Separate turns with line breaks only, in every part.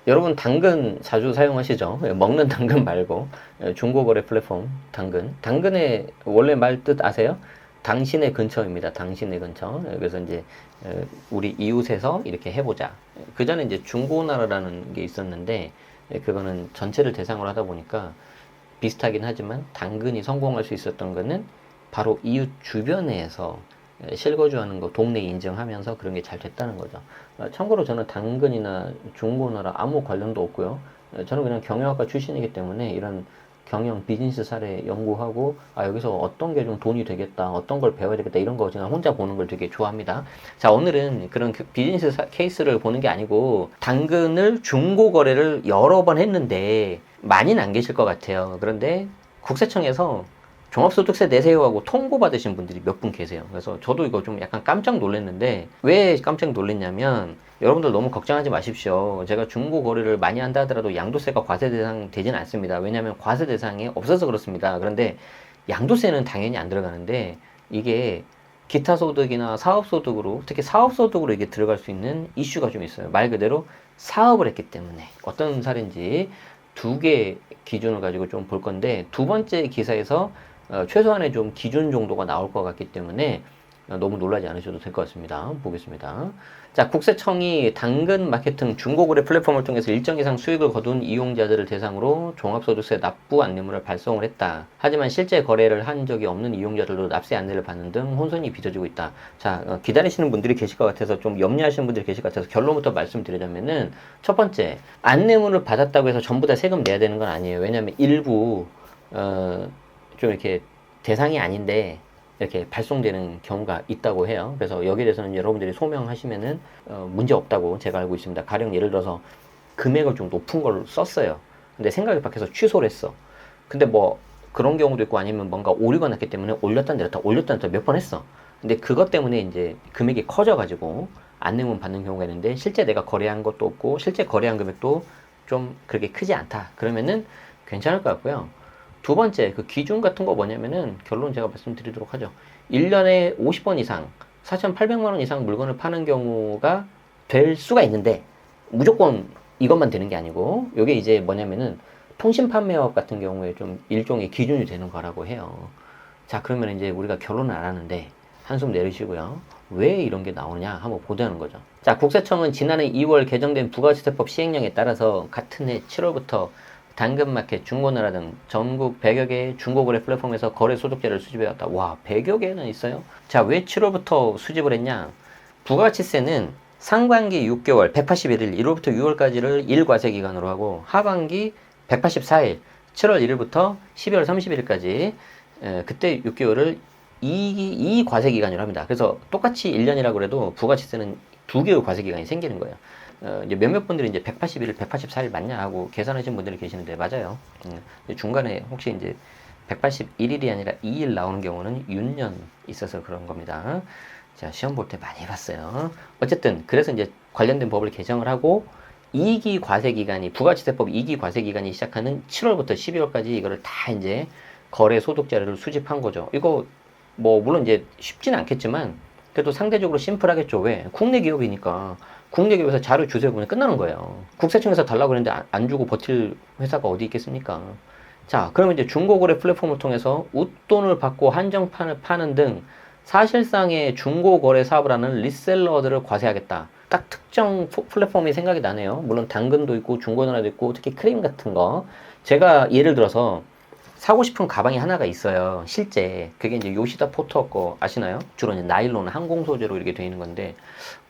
여러분 당근 자주 사용하시죠? 먹는 당근 말고 중고거래 플랫폼 당근. 당근의 원래 말 뜻 아세요? 당신의 근처입니다. 당신의 근처. 그래서 이제 우리 이웃에서 이렇게 해보자. 그 전에 이제 중고나라라는 게 있었는데 그거는 전체를 대상으로 하다 보니까 비슷하긴 하지만 당근이 성공할 수 있었던 거는 바로 이웃 주변에서 실거주하는 거 동네 인증하면서 그런 게 잘 됐다는 거죠. 참고로 저는 당근이나 중고나라 아무 관련도 없고요. 저는 그냥 경영학과 출신이기 때문에 이런 경영 비즈니스 사례 연구하고 여기서 어떤 게 좀 돈이 되겠다, 어떤 걸 배워야 되겠다 이런 거 그냥 혼자 보는 걸 되게 좋아합니다. 자, 오늘은 그런 비즈니스 케이스를 보는 게 아니고 당근을 중고 거래를 여러 번 했는데 많이는 안 계실 것 같아요. 그런데 국세청에서 종합소득세 내세요 하고 통보받으신 분들이 몇 분 계세요. 그래서 저도 이거 좀 약간 깜짝 놀랐는데 왜 깜짝 놀랐냐면 여러분들 너무 걱정하지 마십시오. 제가 중고 거래를 많이 한다 하더라도 양도세가 과세 대상 되진 않습니다. 왜냐하면 과세 대상이 없어서 그렇습니다. 그런데 양도세는 당연히 안 들어가는데 이게 기타 소득이나 사업 소득으로 특히 사업 소득으로 이게 들어갈 수 있는 이슈가 좀 있어요. 말 그대로 사업을 했기 때문에 어떤 사례인지 두 개 기준을 가지고 좀 볼 건데 두 번째 기사에서 최소한의 좀 기준 정도가 나올 것 같기 때문에 너무 놀라지 않으셔도 될 것 같습니다. 보겠습니다. 자, 국세청이 당근 마케팅 중고거래 플랫폼을 통해서 일정 이상 수익을 거둔 이용자들을 대상으로 종합소득세 납부 안내문을 발송을 했다. 하지만 실제 거래를 한 적이 없는 이용자들도 납세 안내를 받는 등 혼선이 빚어지고 있다. 자, 기다리시는 분들이 계실 것 같아서 좀 염려하시는 분들이 계실 것 같아서 결론부터 말씀드리자면은 첫 번째, 안내문을 받았다고 해서 전부 다 세금 내야 되는 건 아니에요. 왜냐하면 일부 좀 이렇게 대상이 아닌데 이렇게 발송되는 경우가 있다고 해요. 그래서 여기에 대해서는 여러분들이 소명하시면은 문제 없다고 제가 알고 있습니다. 가령 예를 들어서 금액을 좀 높은 걸 썼어요. 근데 생각이 바뀌어서 취소를 했어. 근데 뭐 그런 경우도 있고 아니면 뭔가 오류가 났기 때문에 올렸다 내렸다 올렸다 내렸다 몇 번 했어. 근데 그것 때문에 이제 금액이 커져가지고 안내문 받는 경우가 있는데 실제 내가 거래한 것도 없고 실제 거래한 금액도 좀 그렇게 크지 않다. 그러면은 괜찮을 것 같고요. 두 번째, 그 기준 같은 거 뭐냐면은 결론 제가 말씀드리도록 하죠. 1년에 50번 이상, 4,800만 원 이상 물건을 파는 경우가 될 수가 있는데 무조건 이것만 되는 게 아니고 이게 이제 뭐냐면은 통신 판매업 같은 경우에 좀 일종의 기준이 되는 거라고 해요. 자, 그러면 이제 우리가 결론을 알았는데 한숨 내리시고요. 왜 이런 게 나오냐 한번 보자는 거죠. 자, 국세청은 지난해 2월 개정된 부가세법 시행령에 따라서 같은 해 7월부터 당근마켓, 중고나라 등 전국 100여 개의 중고거래 플랫폼에서 거래 소득세를 수집해왔다. 와, 100여 개는 있어요? 자, 왜 7월부터 수집을 했냐? 부가가치세는 상반기 6개월 181일 1월부터 6월까지를 1과세 기간으로 하고 하반기 184일 7월 1일부터 12월 31일까지 그때 6개월을 2과세 기간이라고 합니다. 그래서 똑같이 1년이라고 해도 부가치세는 두 개의 과세 기간이 생기는 거예요. 이제 몇몇 분들이 이제 181일, 184일 맞냐 하고 계산하신 분들이 계시는데 맞아요. 중간에 혹시 이제 181일이 아니라 2일 나오는 경우는 윤년 있어서 그런 겁니다. 자, 시험 볼 때 많이 봤어요. 어쨌든 그래서 이제 관련된 법을 개정을 하고 2기 과세 기간이 부가치세법 2기 과세 기간이 시작하는 7월부터 12월까지 이거를 다 이제 거래 소득 자료를 수집한 거죠. 이거 뭐 물론 이제 쉽지는 않겠지만 그래도 상대적으로 심플하겠죠. 왜? 국내 기업이니까 국내 기업에서 자료 주세요 보면 끝나는 거예요. 국세청에서 달라고 했는데 안 주고 버틸 회사가 어디 있겠습니까? 자, 그러면 이제 중고거래 플랫폼을 통해서 웃돈을 받고 한정판을 파는 등 사실상의 중고거래 사업을 하는 리셀러들을 과세하겠다. 딱 특정 플랫폼이 생각이 나네요. 물론 당근도 있고 중고나라도 있고 특히 크림 같은 거. 제가 예를 들어서 사고 싶은 가방이 하나가 있어요. 실제 그게 이제 요시다 포터 거 아시나요? 주로 이제 나일론 항공 소재로 이렇게 되어 있는 건데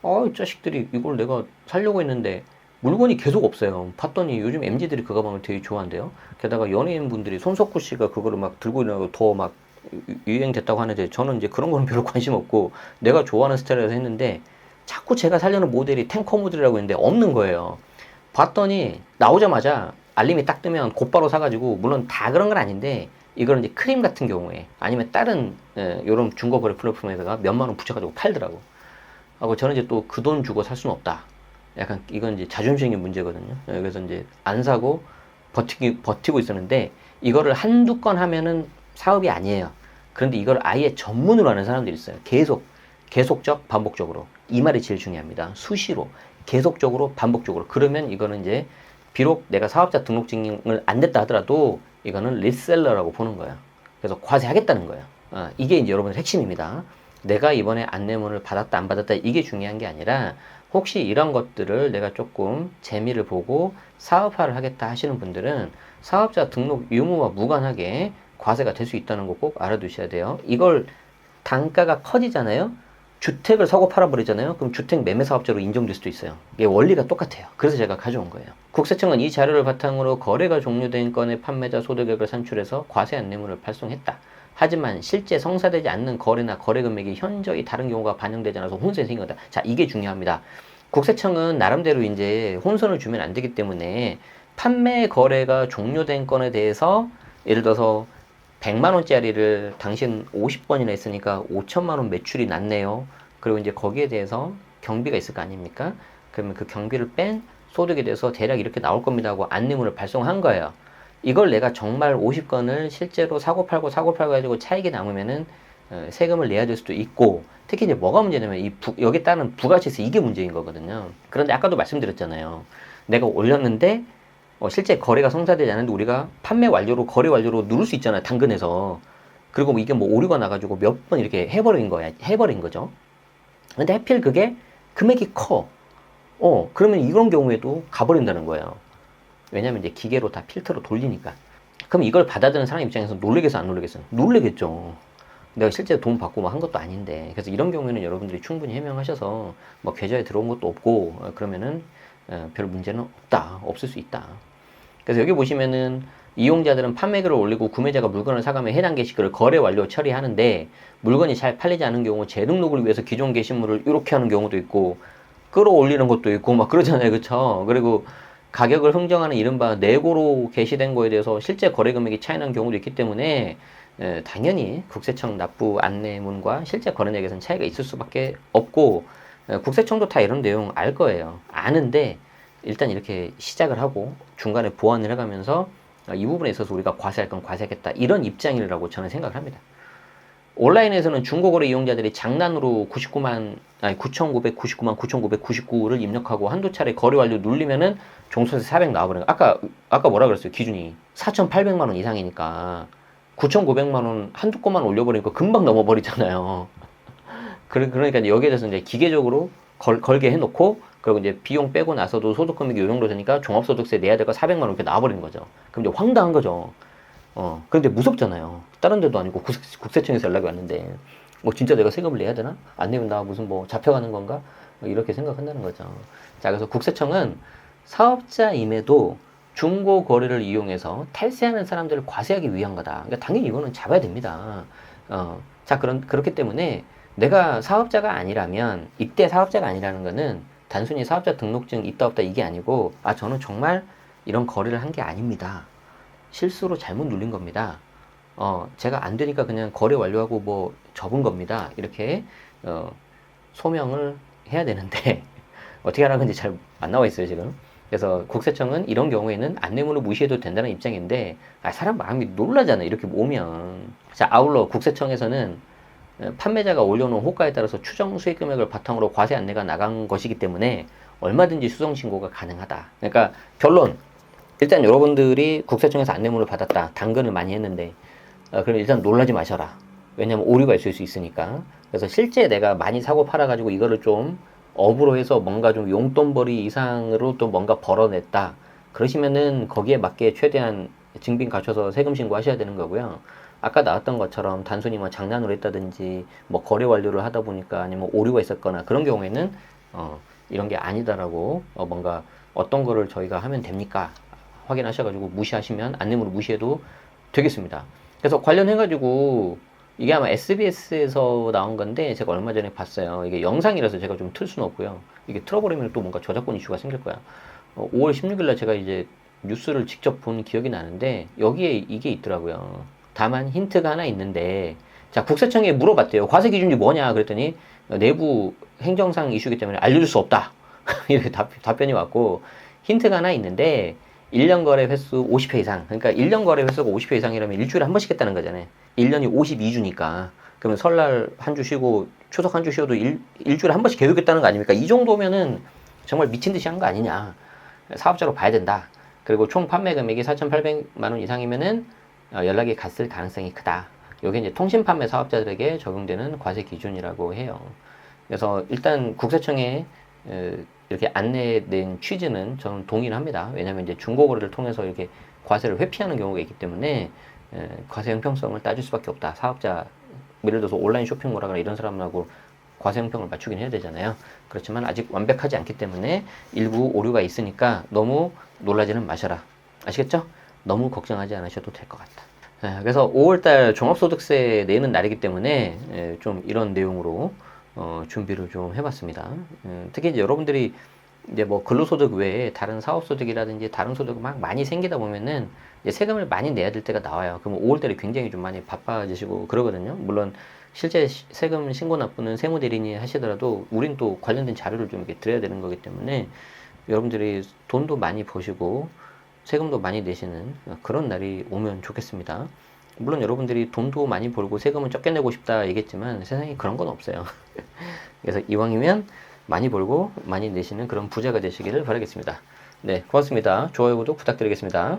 이 자식들이 이걸 내가 살려고 했는데 물건이 계속 없어요. 봤더니 요즘 MZ들이 그 가방을 되게 좋아한대요. 게다가 연예인분들이 손석구 씨가 그거를 막 들고 있는 더 막 유행됐다고 하는데 저는 이제 그런 거는 별로 관심 없고 내가 좋아하는 스타일에서 했는데 자꾸 제가 살려는 모델이 탱커 모델이라고 했는데 없는 거예요. 봤더니 나오자마자 알림이 딱 뜨면 곧바로 사가지고 물론 다 그런 건 아닌데 이거는 이제 크림 같은 경우에 아니면 다른 이런 중고거래 플랫폼에다가 몇만 원 붙여가지고 팔더라고. 하고 저는 이제 또 그 돈 주고 살 수는 없다. 약간 이건 이제 자존심의 문제거든요. 그래서 이제 안 사고 버티고 있었는데 이거를 한두 건 하면은 사업이 아니에요. 그런데 이걸 아예 전문으로 하는 사람들이 있어요. 계속적, 반복적으로. 이 말이 제일 중요합니다. 수시로, 계속적으로, 반복적으로. 그러면 이거는 이제 비록 내가 사업자 등록증을 안 냈다 하더라도 이거는 리셀러라고 보는 거예요. 그래서 과세하겠다는 거예요. 이게 이제 여러분의 핵심입니다. 내가 이번에 안내문을 받았다 안 받았다 이게 중요한 게 아니라 혹시 이런 것들을 내가 조금 재미를 보고 사업화를 하겠다 하시는 분들은 사업자 등록 유무와 무관하게 과세가 될 수 있다는 거 꼭 알아두셔야 돼요. 이걸 단가가 커지잖아요. 주택을 사고 팔아버리잖아요. 그럼 주택 매매 사업자로 인정될 수도 있어요. 이게 원리가 똑같아요. 그래서 제가 가져온 거예요. 국세청은 이 자료를 바탕으로 거래가 종료된 건의 판매자 소득액을 산출해서 과세 안내문을 발송했다. 하지만 실제 성사되지 않는 거래나 거래 금액이 현저히 다른 경우가 반영되지 않아서 혼선이 생긴 거다. 자, 이게 중요합니다. 국세청은 나름대로 이제 혼선을 주면 안 되기 때문에 판매 거래가 종료된 건에 대해서 예를 들어서 100만 원짜리를 당신 50번이나 했으니까 5천만 원 매출이 났네요. 그리고 이제 거기에 대해서 경비가 있을 거 아닙니까? 그러면 그 경비를 뺀 소득에 대해서 대략 이렇게 나올 겁니다 하고 안내문을 발송한 거예요. 이걸 내가 정말 50건을 실제로 사고 팔고 가지고 차익이 남으면은 세금을 내야 될 수도 있고, 특히 이제 뭐가 문제냐면 여기에 따른 부가세세 이게 문제인 거거든요. 그런데 아까도 말씀드렸잖아요. 내가 올렸는데 실제 거래가 성사되지 않는데 우리가 판매 완료로 거래 완료로 누를 수 있잖아요. 당근에서. 그리고 뭐 이게 뭐 오류가 나가지고 몇 번 이렇게 해버린 거죠. 근데 하필 그게 금액이 커. 그러면 이런 경우에도 가버린다는 거예요. 왜냐면 이제 기계로 다 필터로 돌리니까. 그럼 이걸 받아들이는 사람 입장에서 놀래겠어, 안 놀래겠어요? 놀래겠죠. 내가 실제 돈 받고 뭐 한 것도 아닌데. 그래서 이런 경우에는 여러분들이 충분히 해명하셔서 뭐 계좌에 들어온 것도 없고 그러면은 별 문제는 없다. 없을 수 있다. 그래서 여기 보시면은 이용자들은 판매글을 올리고 구매자가 물건을 사가면 해당 게시글을 거래 완료 처리하는데 물건이 잘 팔리지 않은 경우 재등록을 위해서 기존 게시물을 이렇게 하는 경우도 있고 끌어올리는 것도 있고 막 그러잖아요. 그쵸? 그리고 가격을 흥정하는 이른바 내고로 게시된 거에 대해서 실제 거래 금액이 차이 나는 경우도 있기 때문에 당연히 국세청 납부 안내문과 실제 거래액에서는 차이가 있을 수밖에 없고 국세청도 다 이런 내용 알 거예요. 아는데 일단 이렇게 시작을 하고 중간에 보완을 해가면서 이 부분에 있어서 우리가 과세할 건 과세하겠다 이런 입장이라고 저는 생각을 합니다. 온라인에서는 중고거래 이용자들이 장난으로 9,999만 9,999를 입력하고 한두 차례 거래 완료 눌리면은 종소세 400 나와버려요. 아까 뭐라 그랬어요? 기준이 4,800만 원 이상이니까 9,900만 원 한두 건만 올려버리니까 금방 넘어버리잖아요. 그러니까 여기에 대해서 이제 기계적으로 걸게 해놓고 그리고 이제 비용 빼고 나서도 소득 금액이 이 정도 되니까 종합소득세 내야 될 거 400만 원 이렇게 나와버리는 거죠. 그럼 이제 황당한 거죠. 그런데 무섭잖아요. 다른 데도 아니고 국세청에서 연락이 왔는데 뭐 진짜 내가 세금을 내야 되나? 안 내면 나 무슨 뭐 잡혀가는 건가? 이렇게 생각한다는 거죠. 자, 그래서 국세청은 사업자임에도 중고 거래를 이용해서 탈세하는 사람들을 과세하기 위한 거다. 그러니까 당연히 이거는 잡아야 됩니다. 자, 그렇기 때문에 내가 사업자가 아니라면 이때 사업자가 아니라는 거는 단순히 사업자 등록증 있다 없다 이게 아니고 저는 정말 이런 거래를 한 게 아닙니다. 실수로 잘못 눌린 겁니다. 제가 안 되니까 그냥 거래 완료하고 뭐 접은 겁니다. 이렇게 소명을 해야 되는데 어떻게 하라고 하는지 잘 안 나와 있어요 지금. 그래서 국세청은 이런 경우에는 안내문을 무시해도 된다는 입장인데 사람 마음이 놀라잖아요 이렇게 오면. 자, 아울러 국세청에서는 판매자가 올려놓은 호가에 따라서 추정 수익 금액을 바탕으로 과세 안내가 나간 것이기 때문에 얼마든지 수정 신고가 가능하다. 그러니까 결론, 일단 여러분들이 국세청에서 안내문을 받았다. 당근을 많이 했는데 그럼 일단 놀라지 마셔라. 왜냐면 오류가 있을 수 있으니까. 그래서 실제 내가 많이 사고 팔아가지고 이거를 좀 업으로 해서 뭔가 좀 용돈벌이 이상으로 또 뭔가 벌어냈다. 그러시면은 거기에 맞게 최대한 증빙 갖춰서 세금 신고하셔야 되는 거고요. 아까 나왔던 것처럼 단순히 뭐 장난으로 했다든지 뭐 거래 완료를 하다 보니까 아니면 오류가 있었거나 그런 경우에는 이런 게 아니다라고 뭔가 어떤 거를 저희가 하면 됩니까? 확인하셔가지고 무시하시면 안내문을 무시해도 되겠습니다. 그래서 관련해가지고 이게 아마 SBS에서 나온 건데 제가 얼마 전에 봤어요. 이게 영상이라서 제가 좀 틀 수는 없고요. 이게 틀어버리면 또 뭔가 저작권 이슈가 생길 거야. 5월 16일날 제가 이제 뉴스를 직접 본 기억이 나는데 여기에 이게 있더라고요. 다만 힌트가 하나 있는데 자, 국세청에 물어봤대요. 과세 기준이 뭐냐 그랬더니 내부 행정상 이슈이기 때문에 알려줄 수 없다. 이렇게 답변이 왔고 힌트가 하나 있는데 1년 거래 횟수 50회 이상. 그러니까 1년 거래 횟수가 50회 이상이라면 일주일에 한 번씩 했다는 거잖아요. 1년이 52주니까. 그러면 설날 한 주 쉬고 추석 한 주 쉬어도 일주일에 한 번씩 계속 했다는 거 아닙니까? 이 정도면은 정말 미친 듯이 한 거 아니냐. 사업자로 봐야 된다. 그리고 총 판매 금액이 4,800만 원 이상이면은 연락이 갔을 가능성이 크다. 이게 이제 통신 판매 사업자들에게 적용되는 과세 기준이라고 해요. 그래서 일단 국세청에 이렇게 안내된 취지는 저는 동의를 합니다. 왜냐하면 이제 중고거래를 통해서 이렇게 과세를 회피하는 경우가 있기 때문에 과세 형평성을 따질 수밖에 없다. 사업자, 예를 들어서 온라인 쇼핑몰하거나 이런 사람하고 과세 형평을 맞추긴 해야 되잖아요. 그렇지만 아직 완벽하지 않기 때문에 일부 오류가 있으니까 너무 놀라지는 마셔라. 아시겠죠? 너무 걱정하지 않으셔도 될 것 같다. 그래서 5월달 종합소득세 내는 날이기 때문에 좀 이런 내용으로 준비를 좀 해봤습니다. 특히 이제 여러분들이 이제 뭐 근로소득 외에 다른 사업소득이라든지 다른 소득 막 많이 생기다 보면은 이제 세금을 많이 내야 될 때가 나와요. 그러면 5월달에 굉장히 좀 많이 바빠지시고 그러거든요. 물론 실제 세금 신고 납부는 세무대리인이 하시더라도 우린 또 관련된 자료를 좀 이렇게 드려야 되는 거기 때문에 여러분들이 돈도 많이 버시고 세금도 많이 내시는 그런 날이 오면 좋겠습니다. 물론 여러분들이 돈도 많이 벌고 세금은 적게 내고 싶다 얘기했지만 세상에 그런 건 없어요. 그래서 이왕이면 많이 벌고 많이 내시는 그런 부자가 되시기를 바라겠습니다. 네, 고맙습니다. 좋아요, 구독 부탁드리겠습니다.